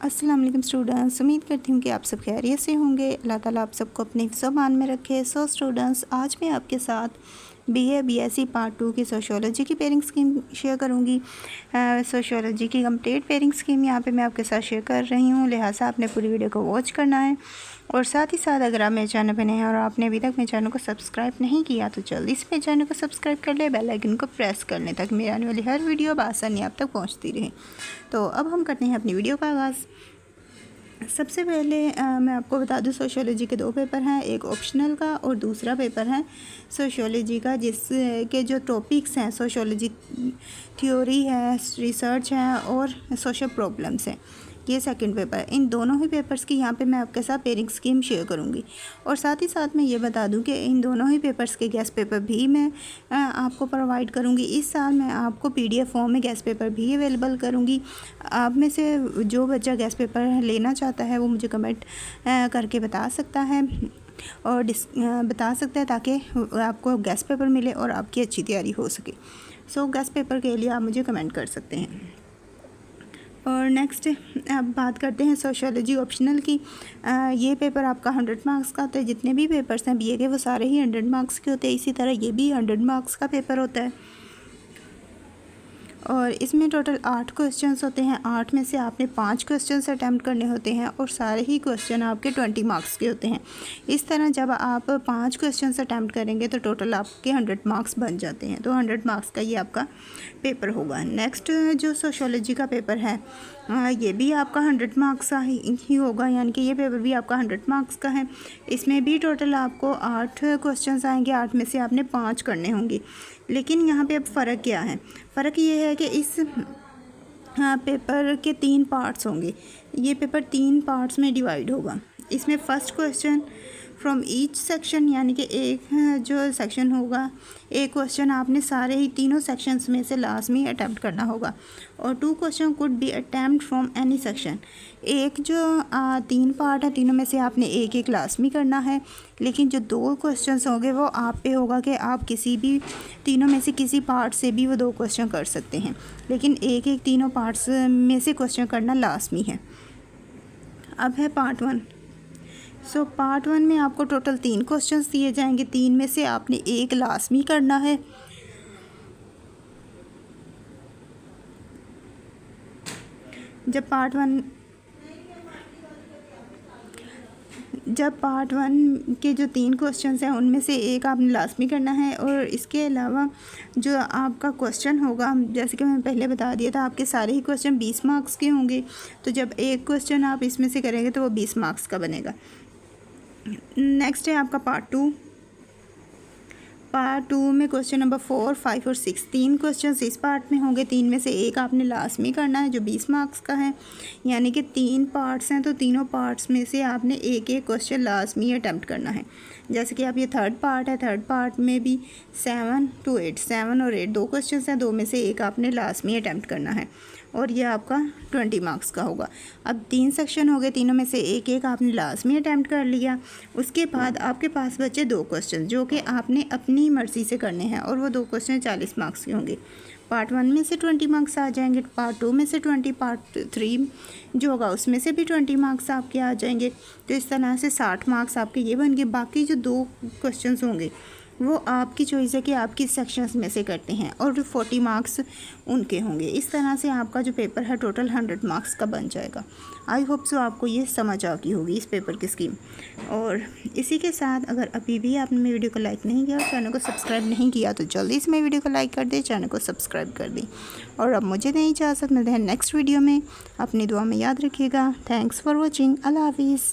अस्सलाम वालेकुम स्टूडेंट्स, उम्मीद करती हूँ कि आप सब खैरियत से होंगे। अल्लाह ताला आप सबको अपने ज़बान में रखे। सो स्टूडेंट्स, आज मैं आपके साथ बीए बीएससी पार्ट 2 की सोशियोलॉजी की पेयरिंग स्कीम शेयर करूँगी। सोशियोलॉजी की कंप्लीट पेयरिंग स्कीम यहाँ पे मैं आपके साथ शेयर कर रही हूँ, लिहाजा आपने पूरी वीडियो को वॉच करना है। और साथ ही साथ अगर आप मेरे चैनल पर नए हैं और आपने अभी तक मेरे चैनल को सब्सक्राइब नहीं किया तो जल्दी से मेरे चैनल को सब्सक्राइब कर ले, बेल आइकन को प्रेस करने तक मेरी आने वाली हर वीडियो आसानी आप तक पहुँचती रहे। तो अब हम करते हैं अपनी वीडियो का आगाज़। सबसे पहले मैं आपको बता दूं, सोशियोलॉजी के 2 पेपर हैं, एक ऑप्शनल का और दूसरा पेपर है सोशियोलॉजी का, जिसके जो टॉपिक्स हैं सोशियोलॉजी थ्योरी है, रिसर्च है और सोशल प्रॉब्लम्स हैं। ये सेकंड पेपर है। इन दोनों ही पेपर्स की यहाँ पे मैं आपके साथ पेयरिंग स्कीम शेयर करूँगी। और साथ ही साथ मैं ये बता दूँ कि इन दोनों ही पेपर्स के गेस्ट पेपर भी मैं आपको प्रोवाइड करूँगी। इस साल मैं आपको PDF फॉर्म में गेस्ट पेपर भी अवेलेबल करूँगी। आप में से जो बच्चा गेस्ट पेपर लेना चाहता है वो मुझे कमेंट करके बता सकता है और बता सकता है, ताकि आपको गेस्ट पेपर मिले और आपकी अच्छी तैयारी हो सके। सो गेस्ट पेपर के लिए आप मुझे कमेंट कर सकते हैं। और नेक्स्ट अब बात करते हैं सोशियोलॉजी ऑप्शनल की। ये पेपर आपका 100 मार्क्स का होता है। जितने भी पेपर्स हैं बीए के वो सारे ही 100 मार्क्स के होते हैं। इसी तरह ये भी 100 मार्क्स का पेपर होता है और इसमें टोटल 8 क्वेश्चंस होते हैं। 8 में से आपने 5 क्वेश्चंस अटैम्प्ट करने होते हैं और सारे ही क्वेश्चन आपके 20 मार्क्स के होते हैं। इस तरह जब आप 5 क्वेश्चंस अटैम्प्ट करेंगे तो टोटल आपके 100 मार्क्स बन जाते हैं। तो 100 मार्क्स का ये आपका पेपर होगा। नेक्स्ट जो सोशियोलॉजी का पेपर है ये भी आपका 100 मार्क्स का ही होगा, यानी कि ये पेपर भी आपका 100 मार्क्स का है। इसमें भी टोटल आपको 8 क्वेश्चंस आएंगे। 8 में से आपने 5 करने होंगे। लेकिन यहाँ पे अब फ़र्क क्या है? फ़र्क ये है कि इस पेपर के 3 पार्ट्स होंगे। ये पेपर 3 पार्ट्स में डिवाइड होगा। इसमें first question from each section, यानी कि एक जो सेक्शन होगा, एक क्वेश्चन आपने सारे ही तीनों सेक्शंस में से लाजमी अटैम्प्ट करना होगा। और 2 question could be attempt from any section. एक जो 3 पार्ट है, तीनों में से आपने एक एक लाजमी करना है। लेकिन जो 2 क्वेश्चंस होंगे वो आप पे होगा कि आप किसी भी तीनों में से किसी पार्ट से भी वो 2 क्वेश्चन कर सकते हैं। लेकिन एक एक तीनों पार्ट्स में से क्वेश्चन करना लाजमी है। अब है पार्ट 1। सो पार्ट 1 में आपको टोटल 3 क्वेश्चंस दिए जाएंगे। 3 में से आपने एक लाजमी करना है। जब पार्ट 1 के जो 3 क्वेश्चंस हैं उनमें से एक आपने लाजमी करना है। और इसके अलावा जो आपका क्वेश्चन होगा, जैसे कि मैंने पहले बता दिया था, आपके सारे ही क्वेश्चन 20 मार्क्स के होंगे। तो जब एक क्वेश्चन आप इसमें से करेंगे तो वो 20 मार्क्स का बनेगा। नेक्स्ट है आपका पार्ट 2। पार्ट 2 में क्वेश्चन नंबर 4, 5 और 6 3 क्वेश्चंस इस पार्ट में होंगे। 3 में से एक आपने लाजमी करना है जो 20 मार्क्स का है। यानी कि 3 पार्ट्स हैं तो तीनों पार्ट्स में से आपने एक एक क्वेश्चन लाजमी अटैम्प्ट करना है। जैसे कि आप ये थर्ड पार्ट है, थर्ड पार्ट में भी 7 to 8, 7 और 8 2 क्वेश्चंस हैं। 2 में से एक आपने लाजमी अटैम्प्ट करना है और ये आपका 20 मार्क्स का होगा। अब 3 सेक्शन हो गए, तीनों में से एक एक आपने लाजमी अटैम्प्ट कर लिया। उसके बाद आपके पास बचे 2 क्वेश्चन जो कि आपने अपनी मर्ज़ी से करने हैं और वो 2 क्वेश्चन 40 मार्क्स के होंगे। पार्ट 1 में से 20 मार्क्स आ जाएंगे, पार्ट 2 में से 20, पार्ट 3 जो होगा उसमें से भी 20 मार्क्स आपके आ जाएंगे। तो इस तरह से 60 मार्क्स आपके ये बन गए। बाकी जो 2 क्वेश्चंस होंगे वो आपकी चॉइस है कि आप किस सेक्शंस में से करते हैं और 40 मार्क्स उनके होंगे। इस तरह से आपका जो पेपर है टोटल 100 मार्क्स का बन जाएगा। आई होप सो आपको ये समझ आ गई होगी इस पेपर की स्कीम। और इसी के साथ अगर अभी भी आपने मेरी वीडियो को लाइक नहीं किया और चैनल को सब्सक्राइब नहीं किया तो जल्दी से मेरी वीडियो को लाइक कर दें, चैनल को सब्सक्राइब कर दें। और अब मुझे नहीं इजाज़त, मिलते हैं नेक्स्ट वीडियो में। अपनी दुआ में याद रखिएगा। Thanks for watching. अल्लाह हाफिज़।